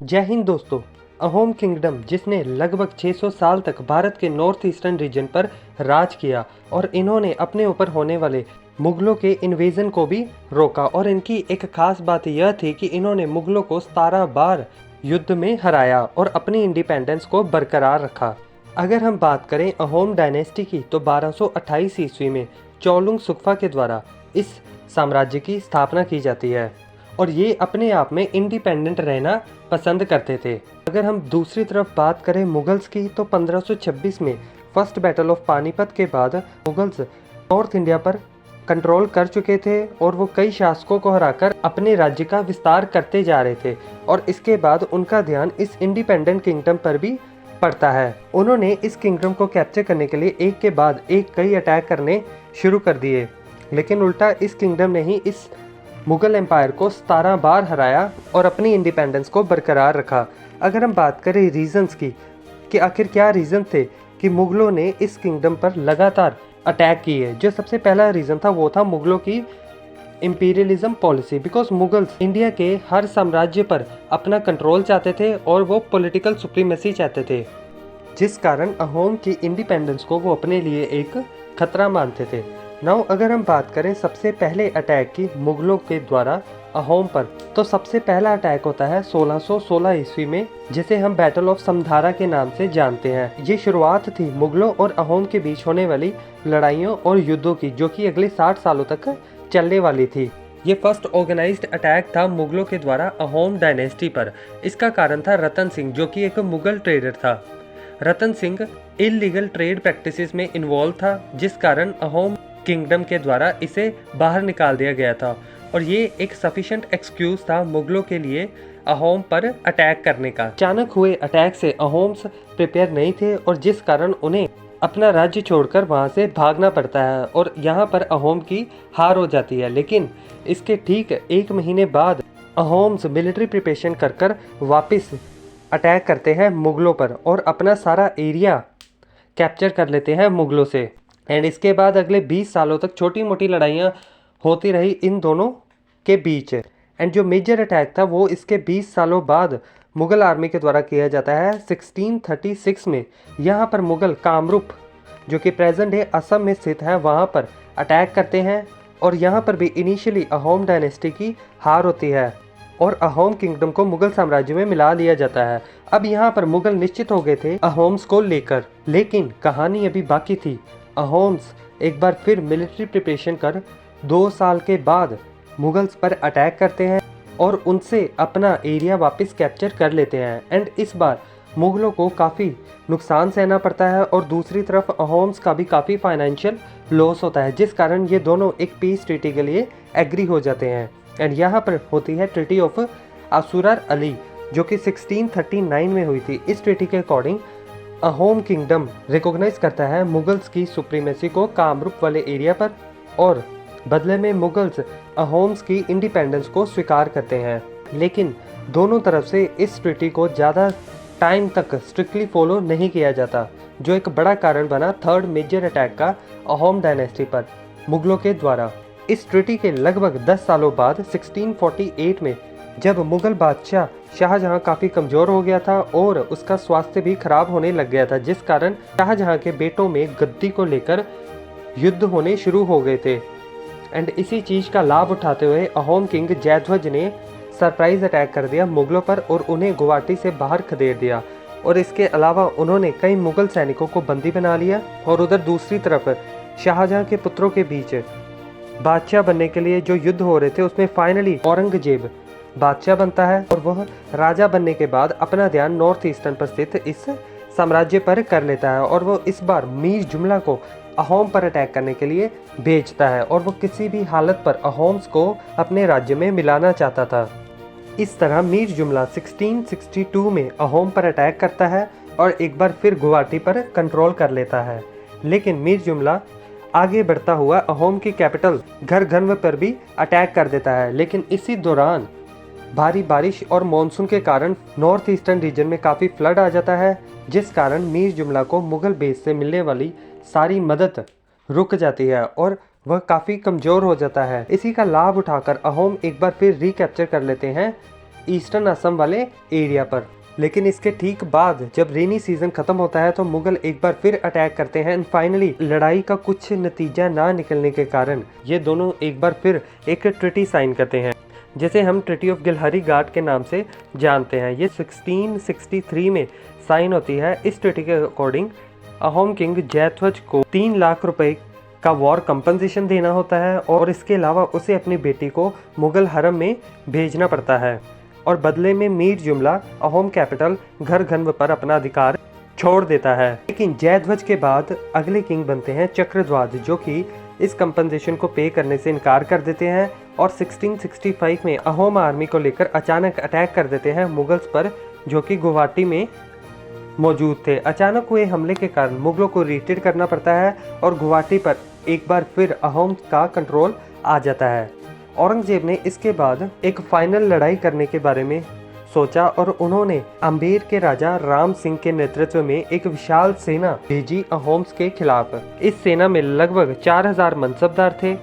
जय हिंद दोस्तों। अहोम किंगडम जिसने लगभग 600 साल तक भारत के नॉर्थ ईस्टर्न रीजन पर राज किया और इन्होंने अपने ऊपर होने वाले मुगलों के इन्वेजन को भी रोका। और इनकी एक खास बात यह थी कि इन्होंने मुगलों को 17 बार युद्ध में हराया और अपनी इंडिपेंडेंस को बरकरार रखा। अगर हम बात करें अहोम डायनेस्टी की तो 1228 ईस्वी में चौलुंग सुक्फा के द्वारा इस साम्राज्य की स्थापना की जाती है और ये अपने आप में इंडिपेंडेंट रहना पसंद करते थे। अगर हम दूसरी तरफ बात करें मुगल्स की तो 1526 में फर्स्ट बैटल ऑफ पानीपत के बाद मुगल्स नॉर्थ इंडिया पर कंट्रोल कर चुके थे और वो कई शासकों को हराकर अपने राज्य का विस्तार करते जा रहे थे और इसके बाद उनका ध्यान इस इंडिपेंडेंट किंगडम पर भी पड़ता है। उन्होंने इस किंगडम को कैप्चर करने के लिए एक के बाद एक कई अटैक करने शुरू कर दिए, लेकिन उल्टा इस किंगडम ने ही इस मुगल एम्पायर को 17 बार हराया और अपनी इंडिपेंडेंस को बरकरार रखा। अगर हम बात करें रीजंस की कि आखिर क्या रीज़न थे कि मुगलों ने इस किंगडम पर लगातार अटैक किए, जो सबसे पहला रीज़न था वो था मुगलों की imperialism policy. Because Mughals India के हर साम्राज्य पर अपना कंट्रोल चाहते थे और वो पॉलिटिकल सुप्रीमेसी चाहते थे, जिस कारण अहोम की इंडिपेंडेंस को वो अपने लिए एक खतरा मानते थे। नाउ अगर हम बात करें सबसे पहले अटैक की मुगलों के द्वारा अहोम पर, तो सबसे पहला अटैक होता है 1616 ईस्वी में, जिसे हम बैटल ऑफ समधारा के नाम से जानते हैं। ये शुरुआत थी मुगलों और अहोम के बीच होने वाली लड़ाइयों और युद्धों की, जो कि अगले 60 सालों तक चलने वाली थी। ये फर्स्ट ऑर्गेनाइज्ड अटैक था मुगलों के द्वारा अहोम डायनेस्टी पर। इसका कारण था रतन सिंह, जो कि एक मुगल ट्रेडर था। Ratan Singh illegal trade practices में इन्वॉल्व था, जिस कारण अहोम किंगडम के द्वारा इसे बाहर निकाल दिया गया था और ये एक सफिशिएंट एक्सक्यूज था मुगलों के लिए अहोम पर अटैक करने का। अचानक हुए अटैक से अहोम्स प्रिपेयर नहीं थे और जिस कारण उन्हें अपना राज्य छोड़कर वहां से भागना पड़ता है और यहाँ पर अहोम की हार हो जाती है। लेकिन इसके ठीक एक महीने बाद अहोम्स मिलिट्री प्रिपरेशन कर वापस अटैक करते हैं मुगलों पर और अपना सारा एरिया कैप्चर कर लेते हैं मुगलों से। एंड इसके बाद अगले 20 सालों तक छोटी मोटी लड़ाइयाँ होती रही इन दोनों के बीच। एंड जो मेजर अटैक था वो इसके 20 सालों बाद मुगल आर्मी के द्वारा किया जाता है 1636 में। यहाँ पर मुगल कामरूप, जो कि प्रेजेंट डे असम में स्थित है, वहाँ पर अटैक करते हैं और यहाँ पर भी इनिशियली अहोम डायनेस्टी की हार होती है और अहोम किंगडम को मुगल साम्राज्य में मिला लिया जाता है। अब यहाँ पर मुगल निश्चित हो गए थे अहोम्स को लेकर, लेकिन कहानी अभी बाकी थी। अहोम्स एक बार फिर मिलिट्री प्रिपरेशन कर 2 साल के बाद मुगल्स पर अटैक करते हैं और उनसे अपना एरिया वापस कैप्चर कर लेते हैं। एंड इस बार मुगलों को काफ़ी नुकसान सहना पड़ता है और दूसरी तरफ अहोम्स का भी काफ़ी फाइनेंशियल लॉस होता है, जिस कारण ये दोनों एक पीस ट्रीटी के लिए एग्री हो जाते हैं। एंड यहाँ पर होती है ट्रीटी ऑफ असुरर अली, जो कि 1639 में हुई थी। इस ट्रीटी के अकॉर्डिंग अहोम किंगडम रिकॉग्नाइज करता है मुगल्स की सुप्रीमेसी को कामरूप वाले एरिया पर और बदले में मुगल्स अहोम्स की इंडिपेंडेंस को स्वीकार करते हैं। लेकिन दोनों तरफ से इस ट्रीटी को ज़्यादा टाइम तक स्ट्रिक्टली फॉलो नहीं किया जाता, जो एक बड़ा कारण बना थर्ड मेजर अटैक का अहोम डायनेस्टी पर मुगलों के द्वारा। इस ट्रीटी के लगभग 10 सालों बाद 1648 में जब मुगल बादशाह शाहजहां काफ़ी कमज़ोर हो गया था और उसका स्वास्थ्य भी खराब होने लग गया था, जिस कारण शाहजहां के बेटों में गद्दी को लेकर युद्ध होने शुरू हो गए थे। एंड इसी चीज़ का लाभ उठाते हुए अहोम किंग जयध्वज ने सरप्राइज अटैक कर दिया मुगलों पर और उन्हें गुवाहाटी से बाहर खदेड़ दिया। और इसके अलावा उन्होंने कई मुगल सैनिकों को बंदी बना लिया। और उधर दूसरी तरफ शाहजहां के पुत्रों के बीच बादशाह बनने के लिए जो युद्ध हो रहे थे उसमें फाइनली औरंगजेब बादशाह बनता है और वह राजा बनने के बाद अपना ध्यान नॉर्थ ईस्टर्न पर स्थित इस साम्राज्य पर कर लेता है और वो इस बार मीर जुमला को अहोम पर अटैक करने के लिए भेजता है और वो किसी भी हालत पर अहोम्स को अपने राज्य में मिलाना चाहता था। इस तरह मीर जुमला 1662 में अहोम पर अटैक करता है और एक बार फिर गुवाहाटी पर कंट्रोल कर लेता है। लेकिन मीर जुमला आगे बढ़ता हुआ अहोम की कैपिटल घरघनव पर भी अटैक कर देता है। लेकिन इसी दौरान भारी बारिश और मॉनसून के कारण नॉर्थ ईस्टर्न रीजन में काफ़ी फ्लड आ जाता है, जिस कारण मीर जुमला को मुगल बेस से मिलने वाली सारी मदद रुक जाती है और वह काफ़ी कमज़ोर हो जाता है। इसी का लाभ उठाकर अहोम एक बार फिर रिकैप्चर कर लेते हैं ईस्टर्न असम वाले एरिया पर। लेकिन इसके ठीक बाद जब रेनी सीजन खत्म होता है तो मुगल एक बार फिर अटैक करते हैं एंड फाइनली लड़ाई का कुछ नतीजा ना निकलने के कारण ये दोनों एक बार फिर एक ट्रिटी साइन करते हैं, जिसे हम ट्रिटी ऑफ गिलहरी घाट के नाम से जानते हैं। ये 1663 में साइन होती है। इस ट्रिटी के अकॉर्डिंग अहोम किंग जयध्वज को 3 लाख रुपए का वॉर कंपनसेशन देना होता है और इसके अलावा उसे अपनी बेटी को मुगल हरम में भेजना पड़ता है और बदले में मीर जुमला अहोम कैपिटल घरगन्व पर अपना अधिकार छोड़ देता है। लेकिन जयध्वज के बाद अगले किंग बनते हैं चक्रध्वज, जो कि इस कंपनसेशन को पे करने से इनकार कर देते हैं और 1665 में अहोम आर्मी को लेकर अचानक अटैक कर देते हैं मुगल्स पर, जो कि गुवाहाटी में मौजूद थे। अचानक हुए हमले के कारण मुगलों को रिट्रीट करना पड़ता है और गुवाहाटी पर एक बार फिर अहोम का कंट्रोल आ जाता है। औरंगजेब ने इसके बाद एक फाइनल लड़ाई करने के बारे में सोचा और उन्होंने अम्बेर के राजा राम सिंह के नेतृत्व में एक विशाल सेना भेजी अहोम्स के खिलाफ। इस सेना में लगभग 4000 मनसबदार थे,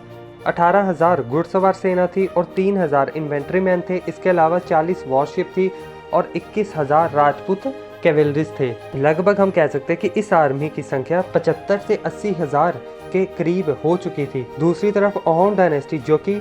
18,000 घुड़सवार सेना थी और 3000 इन्वेंट्री मैन थे। इसके अलावा 40 वॉरशिप थी और 21,000 राजपूत कैवेलरीज थे। लगभग हम कह सकते हैं कि इस आर्मी की संख्या 75 से 80,000 के करीब हो चुकी थी। दूसरी तरफ अहोम डायनेस्टी, जो कि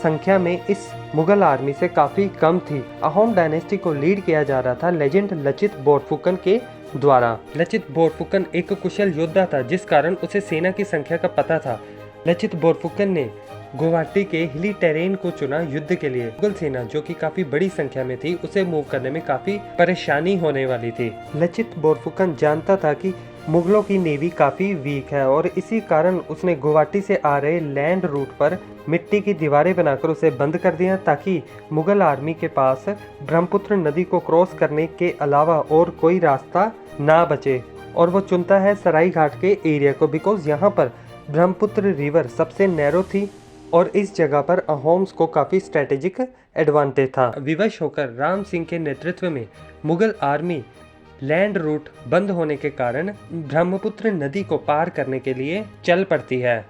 संख्या में इस मुगल आर्मी से काफ़ी कम थी। अहोम डायनेस्टी को लीड किया जा रहा था लेजेंड लचित बोरफुकन के द्वारा। लचित बोरफुकन एक कुशल योद्धा था, जिस कारण उसे सेना की संख्या का पता था। लचित बोरफुकन ने गुवाहाटी के हिली टेरेन को चुना युद्ध के लिए। मुगल सेना, जो कि काफी बड़ी संख्या में थी, उसे मूव करने में काफी परेशानी होने वाली थी। लचित बोरफुकन जानता था कि मुगलों की नेवी काफी वीक है और इसी कारण उसने गुवाहाटी से आ रहे लैंड रूट पर मिट्टी की दीवारें बनाकर उसे बंद कर दिया, ताकि मुगल आर्मी के पास ब्रह्मपुत्र नदी को क्रॉस करने के अलावा और कोई रास्ता ना बचे। और वो चुनता है सराई घाट के एरिया को, बिकॉज यहाँ पर ब्रह्मपुत्र रिवर सबसे नैरो थी और इस जगह पर अहोम्स को काफ़ी स्ट्रेटेजिक एडवांटेज था। विवश होकर राम सिंह के नेतृत्व में मुगल आर्मी लैंड रूट बंद होने के कारण ब्रह्मपुत्र नदी को पार करने के लिए चल पड़ती है।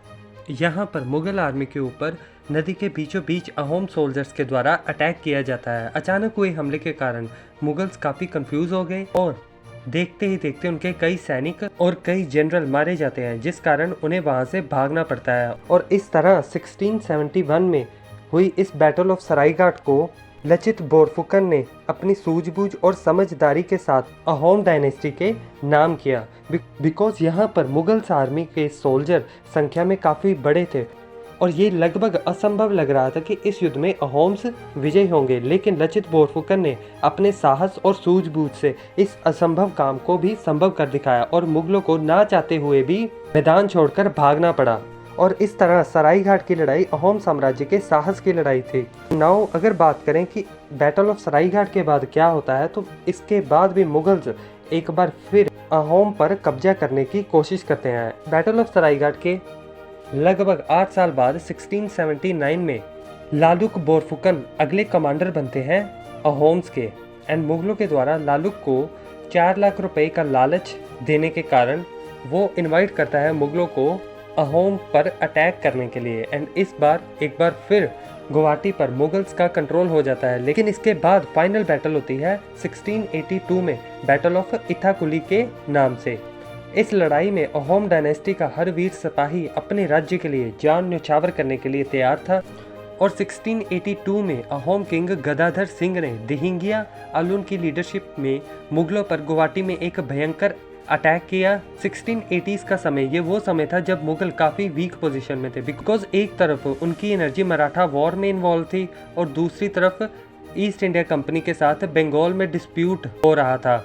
यहाँ पर मुगल आर्मी के ऊपर नदी के बीचों बीच अहोम सोल्जर्स के द्वारा अटैक किया जाता है। अचानक हुए हमले के कारण मुगल्स काफ़ी कंफ्यूज हो गए और देखते ही देखते उनके कई सैनिक और कई जनरल मारे जाते हैं, जिस कारण उन्हें वहां से भागना पड़ता है। और इस तरह 1671 में हुई इस बैटल ऑफ सरायघाट को लचित बोरफुकन ने अपनी सूझबूझ और समझदारी के साथ अहोम डायनेस्टी के नाम किया, बिकॉज यहाँ पर मुगल्स आर्मी के सोल्जर संख्या में काफ़ी बड़े थे और ये लगभग असंभव लग रहा था कि इस युद्ध में अहोम्स विजयी होंगे। लेकिन लचित बोरफुकन ने अपने साहस और सूझबूझ से इस असंभव काम को भी संभव कर दिखाया और मुगलों को ना चाहते हुए भी मैदान छोड़कर भागना पड़ा। और इस तरह सरायघाट की लड़ाई अहोम साम्राज्य के साहस की लड़ाई थी। नाउ अगर बात करें कि बैटल ऑफ सरायघाट के बाद क्या होता है, तो इसके बाद भी मुगल्स एक बार फिर अहोम पर कब्जा करने की कोशिश करते हैं। बैटल ऑफ सरायघाट के लगभग 8 साल बाद 1679 में लालुक बोरफुकन अगले कमांडर बनते हैं अहोम्स के एंड मुगलों के द्वारा लालुक को 4 लाख रुपए का लालच देने के कारण वो इनवाइट करता है मुगलों को अहोम पर अटैक करने के लिए एंड इस बार एक बार फिर गुवाहाटी पर मुगल्स का कंट्रोल हो जाता है। लेकिन इसके बाद फाइनल बैटल होती है 1682 में बैटल ऑफ इथाकुली के नाम से। इस लड़ाई में अहोम डायनेस्टी का हर वीर सिपाही अपने राज्य के लिए जान न्यौछावर करने के लिए तैयार था और 1682 में अहोम किंग गदाधर सिंह ने दिहिंगिया आलून की लीडरशिप में मुगलों पर गुवाहाटी में एक भयंकर अटैक किया। 1680s का समय ये वो समय था जब मुगल काफ़ी वीक पोजीशन में थे, बिकॉज एक तरफ उनकी एनर्जी मराठा वॉर में इन्वॉल्व थी और दूसरी तरफ ईस्ट इंडिया कंपनी के साथ बंगाल में डिस्प्यूट हो रहा था।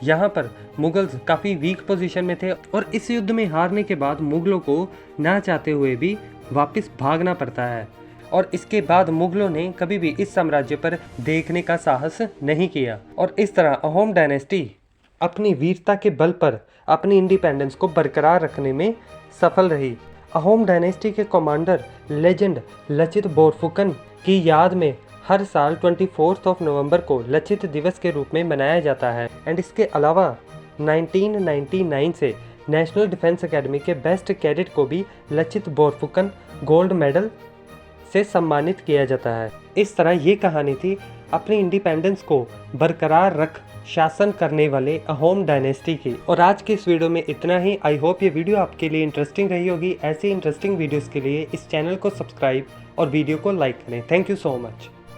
यहाँ पर मुगल्स काफ़ी वीक पोजीशन में थे और इस युद्ध में हारने के बाद मुगलों को ना चाहते हुए भी वापस भागना पड़ता है और इसके बाद मुगलों ने कभी भी इस साम्राज्य पर देखने का साहस नहीं किया और इस तरह अहोम डायनेस्टी अपनी वीरता के बल पर अपनी इंडिपेंडेंस को बरकरार रखने में सफल रही। अहोम डायनेस्टी के कमांडर लेजेंड लचित बोरफुकन की याद में हर साल 24 नवंबर को लचित दिवस के रूप में मनाया जाता है एंड इसके अलावा 1999 से नेशनल डिफेंस एकेडमी के बेस्ट कैडेट को भी लचित बोरफुकन गोल्ड मेडल से सम्मानित किया जाता है। इस तरह ये कहानी थी अपनी इंडिपेंडेंस को बरकरार रख शासन करने वाले अहोम डायनेस्टी की। और आज के इस वीडियो में इतना ही। आई होप ये वीडियो आपके लिए इंटरेस्टिंग रही होगी। ऐसे इंटरेस्टिंग वीडियोस के लिए इस चैनल को सब्सक्राइब और वीडियो को लाइक करें। Thank you so much.